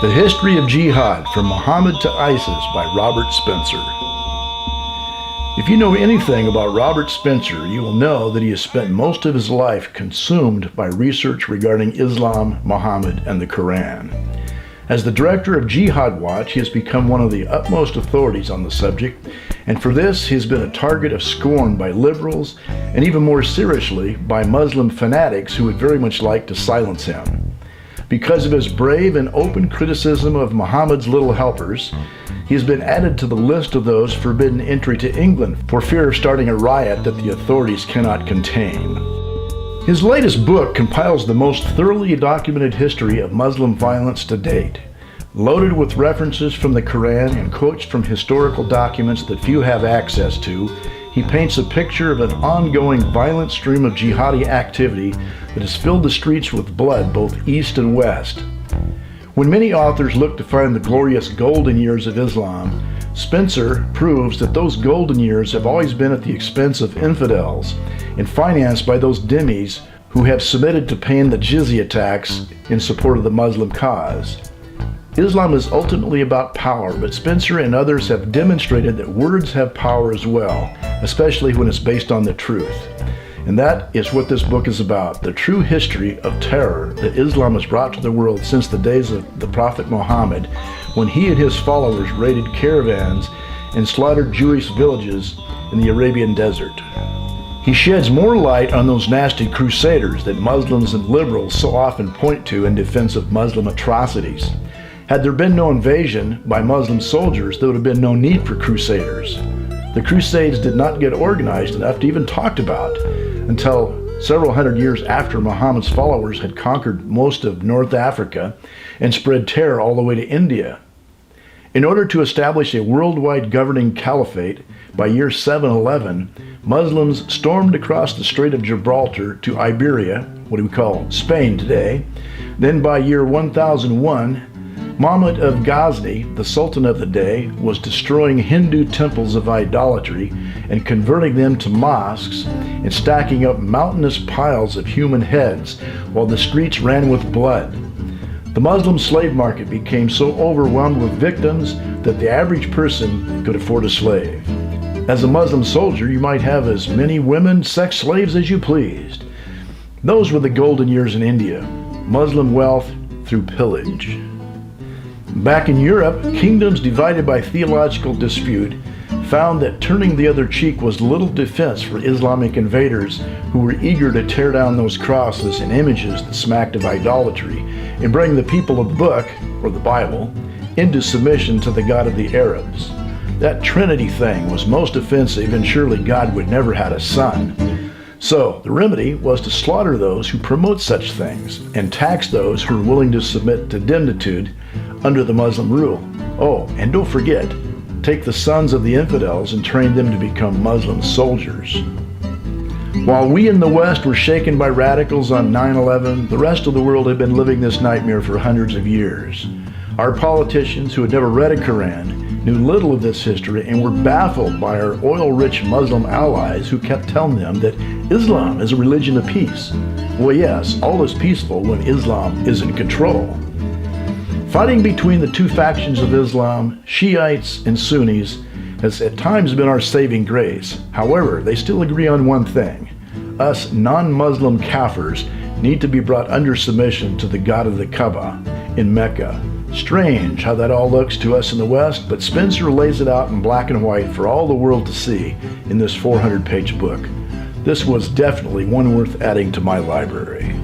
The History of Jihad, From Muhammad to ISIS by Robert Spencer. If you know anything about Robert Spencer, you will know that he has spent most of his life consumed by research regarding Islam, Muhammad, and the Quran. As the director of Jihad Watch, he has become one of the utmost authorities on the subject, and for this he has been a target of scorn by liberals, and even more seriously, by Muslim fanatics who would very much like to silence him. Because of his brave and open criticism of Muhammad's little helpers, he has been added to the list of those forbidden entry to England for fear of starting a riot that the authorities cannot contain. His latest book compiles the most thoroughly documented history of Muslim violence to date. Loaded with references from the Quran and quotes from historical documents that few have access to, he paints a picture of an ongoing violent stream of jihadi activity that has filled the streets with blood both east and west. When many authors look to find the glorious golden years of Islam, Spencer proves that those golden years have always been at the expense of infidels and financed by those dhimmis who have submitted to paying the jizya tax in support of the Muslim cause. Islam is ultimately about power, but Spencer and others have demonstrated that words have power as well, especially when it's based on the truth. And that is what this book is about, the true history of terror that Islam has brought to the world since the days of the Prophet Muhammad, when he and his followers raided caravans and slaughtered Jewish villages in the Arabian desert. He sheds more light on those nasty crusaders that Muslims and liberals so often point to in defense of Muslim atrocities. Had there been no invasion by Muslim soldiers, there would have been no need for crusaders. The Crusades did not get organized enough to even talked about until several hundred years after Muhammad's followers had conquered most of North Africa and spread terror all the way to India. In order to establish a worldwide governing caliphate, by year 711, Muslims stormed across the Strait of Gibraltar to Iberia, what we call Spain today. Then by year 1001, Muhammad of Ghazni, the Sultan of the day, was destroying Hindu temples of idolatry and converting them to mosques and stacking up mountainous piles of human heads while the streets ran with blood. The Muslim slave market became so overwhelmed with victims that the average person could afford a slave. As a Muslim soldier, you might have as many women sex slaves as you pleased. Those were the golden years in India, Muslim wealth through pillage. Back in Europe, kingdoms divided by theological dispute found that turning the other cheek was little defense for Islamic invaders who were eager to tear down those crosses and images that smacked of idolatry and bring the people of the book, or the Bible, into submission to the God of the Arabs. That Trinity thing was most offensive, and surely God would never had a son. So the remedy was to slaughter those who promote such things and tax those who are willing to submit to dimnitude under the Muslim rule. Oh, and don't forget, take the sons of the infidels and train them to become Muslim soldiers. While we in the West were shaken by radicals on 9/11, the rest of the world had been living this nightmare for hundreds of years. Our politicians, who had never read a Quran, knew little of this history and were baffled by our oil-rich Muslim allies who kept telling them that Islam is a religion of peace. Well, yes, all is peaceful when Islam is in control. Fighting between the two factions of Islam, Shiites and Sunnis, has at times been our saving grace. However, they still agree on one thing. Us non-Muslim kafirs need to be brought under submission to the God of the Kaaba in Mecca. Strange how that all looks to us in the West, but Spencer lays it out in black and white for all the world to see in this 400-page book. This was definitely one worth adding to my library.